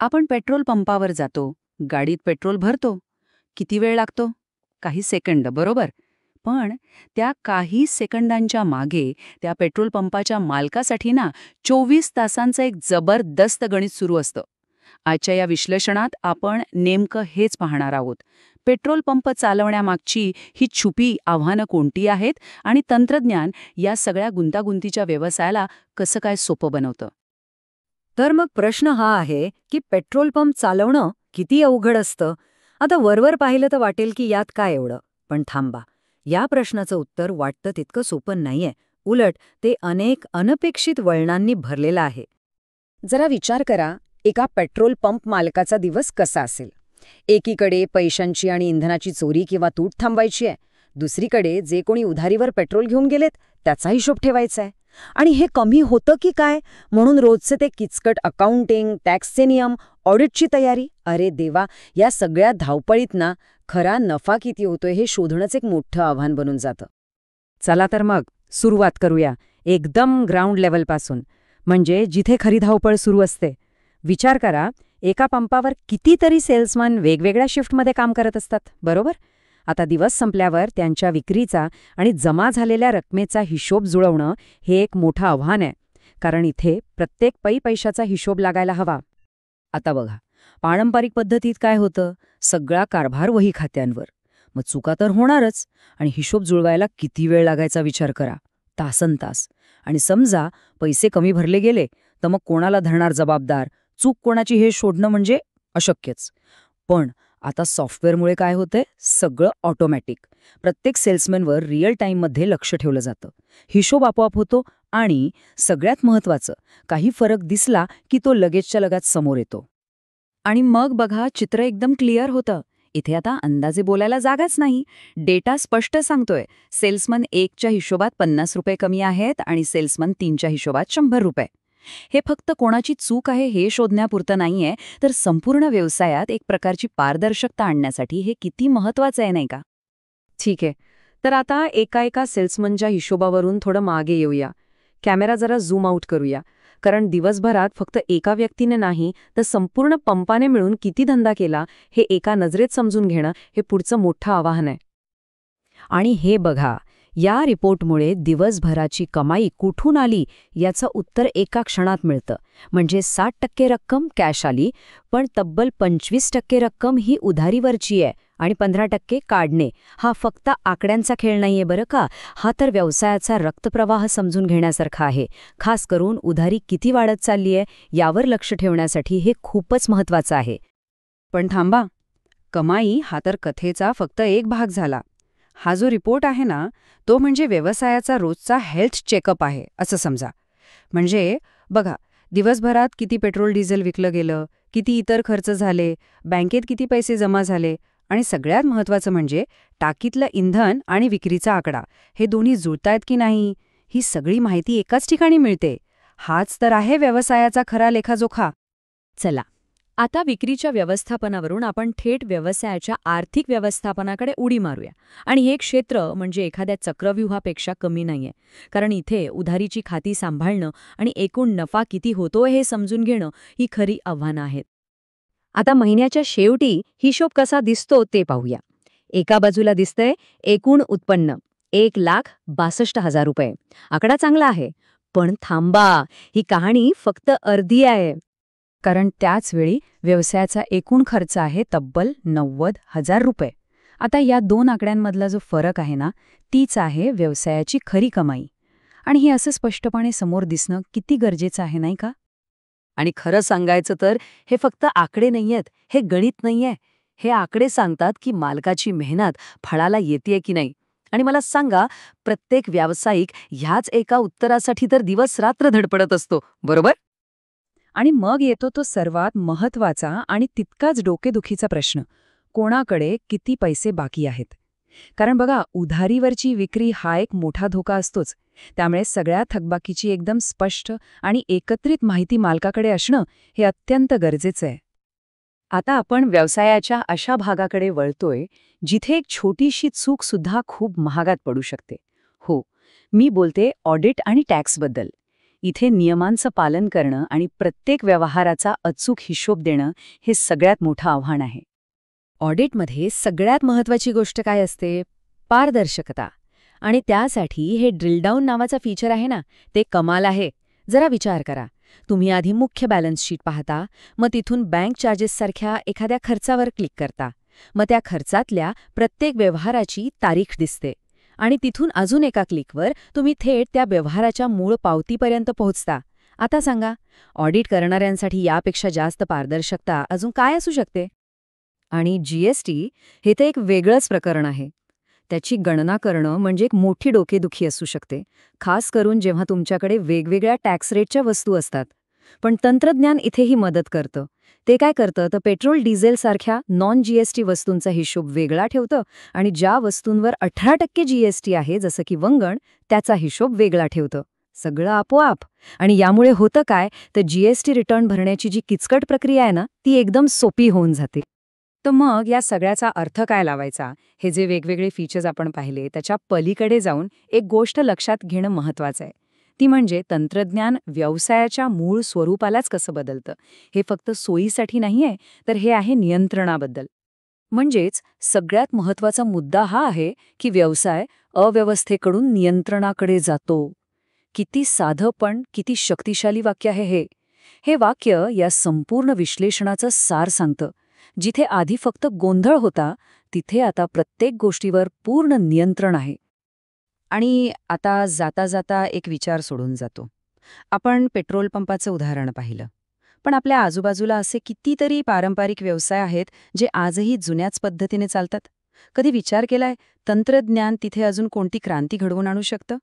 आपण पेट्रोल पंपावर जातो, गाडीत पेट्रोल भरतो. किती वेळ लागतो? काही सेकंद, बरोबर. पण त्या काही सेकंदांच्या मागे त्या पेट्रोल पंपाच्या मालकासाठी ना 24 तासांचं एक जबरदस्त गणित सुरू असतं. आजच्या या विश्लेषणात आपण नेमकं हेच पाहणार आहोत. पेट्रोल पंप चालवण्यामागची ही छुपी आव्हानं कोणती आहेत आणि तंत्रज्ञान या सगळ्या गुंतागुंतीच्या व्यवसायाला कसं काय सोपं बनवतं. तर मग प्रश्न हा आहे की पेट्रोल पंप चालवणं किती अवघड असतं. आता वरवर पाहिलं तर वाटेल की यात काय एवढं, पण थांबा, या प्रश्नाचं उत्तर वाटतं तितकं सोपं नाहीये. उलट ते अनेक अनपेक्षित वळणांनी भरलेलं आहे. जरा विचार करा, एका पेट्रोल पंप मालकाचा दिवस कसा असेल. एकीकडे पैशांची आणि इंधनाची चोरी किंवा तूट थांबवायची आहे, दुसरीकडे जे कोणी उधारीवर पेट्रोल घेऊन गेलेत त्याचा हिशोब ठेवायचा आहे. आणि हे कमी होतं की काय म्हणून रोजचे ते किचकट अकाउंटिंग, टॅक्सचे नियम, ऑडिटची तयारी. अरे देवा, या सगळ्या धावपळीत ना खरा नफा किती होतोय हे शोधणंच एक मोठं आव्हान बनून जातं. चला तर मग सुरुवात करूया एकदम ग्राउंड लेवलपासून, म्हणजे जिथे खरी धावपळ सुरू असते. विचार करा, एका पंपावर कितीतरी सेल्समन वेगवेगळ्या शिफ्टमध्ये काम करत असतात, बरोबर. आता दिवस संपल्यावर त्यांच्या विक्रीचा आणि जमा झालेल्या रकमेचा हिशोब जुळवणं हे एक मोठं आव्हान आहे, कारण इथे प्रत्येक पैशाचा हिशोब लागायला हवा. आता बघा, पारंपरिक पद्धतीत काय होतं, सगळा कारभार वही खात्यांवर. मग चुका तर होणारच, आणि हिशोब जुळवायला किती वेळ लागायचा विचार करा, तासनतास. आणि समजा पैसे कमी भरले गेले तर मग कोणाला धरणार जबाबदार, चूक कोणाची हे शोधणं म्हणजे अशक्यच. पण आता सॉफ्टवेअरमुळे काय होतंय, सगळं ऑटोमॅटिक. प्रत्येक सेल्समॅनवर रिअल टाईममध्ये लक्ष ठेवलं जातं, हिशोब आपोआप होतो, आणि सगळ्यात महत्त्वाचं, काही फरक दिसला की तो लगेचच्या लगेच समोर येतो. आणि मग बघा, चित्र एकदम क्लिअर होतं. इथे आता अंदाजे बोलायला जागाच नाही. डेटा स्पष्ट सांगतोय, सेल्समन 1च्या हिशोबात 50 रुपये कमी आहेत आणि सेल्समन 3च्या हिशोबात 100 रुपये. हे फक्त कोणाची चूक आहे हे शोधण्यापुरतं नाहीये, तर संपूर्ण व्यवसायात एक प्रकारची पारदर्शकता आणण्यासाठी हे किती महत्वाचं आहे, नाही का. ठीक आहे, तर आता एका सेल्समनच्या हिशोबावरून थोडं मागे येऊया. कॅमेरा जरा झूम आउट करूया, कारण दिवसभरात फक्त एका व्यक्तीने नाही तर संपूर्ण पंपाने मिळून किती धंदा केला हे एका नजरेत समजून घेणं हे पुढचं मोठं आव्हान आहे. आणि हे बघा, या रिपोर्टमुळे दिवसभराची कमाई कुठून आली याचं उत्तर एका क्षणात मिळतं. म्हणजे 60% रक्कम कॅश आली, पण तब्बल 25% रक्कम ही उधारीवरची आहे आणि 15% काढणे. हा फक्त आकड्यांचा खेळ नाहीये बरं का, हा तर व्यवसायाचा रक्तप्रवाह समजून घेण्यासारखा आहे. खास करून उधारी किती वाढत चालली आहे यावर लक्ष ठेवण्यासाठी हे खूपच महत्त्वाचं आहे. पण थांबा, कमाई हा तर कथेचा फक्त एक भाग झाला. हा जो रिपोर्ट आहे ना, तो म्हणजे व्यवसायाचा रोजचा हेल्थ चेकअप आहे असं समजा. म्हणजे बघा, दिवसभरात किती पेट्रोल डिझेल विकलं गेलं, किती इतर खर्च झाले, बँकेत किती पैसे जमा झाले, आणि सगळ्यात महत्त्वाचं म्हणजे टाकीतलं इंधन आणि विक्रीचा आकडा, हे दोन्ही जुळतायत की नाही, ही सगळी माहिती एकाच ठिकाणी मिळते. हाच तर आहे व्यवसायाचा खरा लेखाजोखा. चला, आता विक्रीच्या व्यवस्थापनावरून आपण थेट व्यवसायाच्या आर्थिक व्यवस्थापनाकडे उडी मारूया. आणि हे क्षेत्र म्हणजे एखाद्या चक्रव्यूहापेक्षा कमी नाहीये, कारण इथे उधारीची खाती सांभाळणं आणि एकूण नफा किती होतोय हे समजून घेणं ही खरी आव्हानं आहेत. आता महिन्याच्या शेवटी हिशोब कसा दिसतो ते पाहूया. एका बाजूला दिसतंय एकूण उत्पन्न 1,62,000 रुपये. आकडा चांगला आहे, पण थांबा, ही कहाणी फक्त अर्धी आहे. कारण त्याच वेळी व्यवसायाचा एकूण खर्च आहे तब्बल 90,000 रुपये. आता या दोन आकड्यांमधला जो फरक आहे ना, तीच आहे व्यवसायाची खरी कमाई. आणि हे असं स्पष्टपणे समोर दिसणं किती गरजेचं आहे, नाही का. आणि खरं सांगायचं तर हे फक्त आकडे नाहीयेत, हे गणित नाहीये. हे आकडे सांगतात की मालकाची मेहनत फळाला येतेय की नाही. आणि मला सांगा, प्रत्येक व्यावसायिक ह्याच एका उत्तरासाठी तर दिवस रात्र धडपडत असतो, बरोबर. आणि मग येतो तो सर्वात महत्त्वाचा आणि तितकाच डोकेदुखीचा प्रश्न, कोणाकडे किती पैसे बाकी आहेत. कारण बघा, उधारीवरची विक्री हा एक मोठा धोका असतोच. त्यामुळे सगळ्या थकबाकीची एकदम स्पष्ट आणि एकत्रित माहिती मालकाकडे असणं हे अत्यंत गरजेचं आहे. आता आपण व्यवसायाच्या अशा भागाकडे वळतोय जिथे एक छोटीशी चूक सुद्धा खूप महागात पडू शकते. हो, मी बोलते ऑडिट आणि टॅक्सबद्दल. इथे नियमांचं पालन करणं आणि प्रत्येक व्यवहाराचा अचूक हिशोब देणं हे सगळ्यात मोठं आव्हान आहे. ऑडिटमध्ये सगळ्यात महत्त्वाची गोष्ट काय असते? पारदर्शकता. आणि त्यासाठी हे ड्रिल डाऊन नावाचा फीचर आहे ना, ते कमाल आहे. जरा विचार करा. तुम्ही आधी मुख्य बॅलन्स शीट पाहता, मग तिथून बँक चार्जेससारख्या एखाद्या खर्चावर क्लिक करता. मग त्या खर्चातल्या प्रत्येक व्यवहाराची तारीख दिसते. आणि तिथून अजून एका क्लिकवर तुम्ही थेट त्या व्यवहाराच्या मूळ पावतीपर्यंत पोहोचता. आता सांगा, ऑडिट करणाऱ्यांसाठी यापेक्षा जास्त पारदर्शकता अजून काय असू शकते? आणि GST हे तर एक वेगळंच प्रकरण आहे. त्याची गणना करणं म्हणजे एक मोठी डोकेदुखी असू शकते, खास करून जेव्हा तुमच्याकडे वेगवेगळ्या टॅक्स रेटच्या वस्तू असतात. पण तंत्रज्ञान इथेही मदत करतं. ते काय करतं तर पेट्रोल डिझेलसारख्या नॉन GST वस्तूंचा हिशोब वेगळा ठेवतं आणि ज्या वस्तूंवर 18% GST आहे, जसं की वंगण, त्याचा हिशोब वेगळा ठेवतं. सगळं आपोआप. आणि यामुळे होतं काय तर GST रिटर्न भरण्याची जी किचकट प्रक्रिया आहे ना, ती एकदम सोपी होऊन जाते. तर मग या सगळ्याचा अर्थ काय लावायचा? हे जे वेगवेगळे फीचर्स आपण पाहिले त्याच्या पलीकडे जाऊन एक गोष्ट लक्षात घेणं महत्त्वाचं आहे. ती म्हणजे तंत्रज्ञान व्यवसायाच्या मूळ स्वरूपालाच कसं बदलतं. हे फक्त सोयीसाठी नाहीये, तर हे आहे नियंत्रणाबद्दल. म्हणजेच सगळ्यात महत्त्वाचा मुद्दा हा आहे की व्यवसाय अव्यवस्थेकडून नियंत्रणाकडे जातो. किती साधं पण किती शक्तिशाली वाक्य आहे हे. हे वाक्य या संपूर्ण विश्लेषणाचं सार सांगतं. जिथे आधी फक्त गोंधळ होता, तिथे आता प्रत्येक गोष्टीवर पूर्ण नियंत्रण आहे. आणि आता जाता जाता एक विचार सोडून जातो. आपण पेट्रोल पंपाचं उदाहरण पाहिलं. पण आपल्या आजूबाजूला असे कितीतरी पारंपरिक व्यवसाय आहेत जे आजही जुन्याच पद्धतीने चालतात. कधी विचार केलाय तंत्रज्ञान तिथे अजून कोणती क्रांती घडवून आणू शकतं?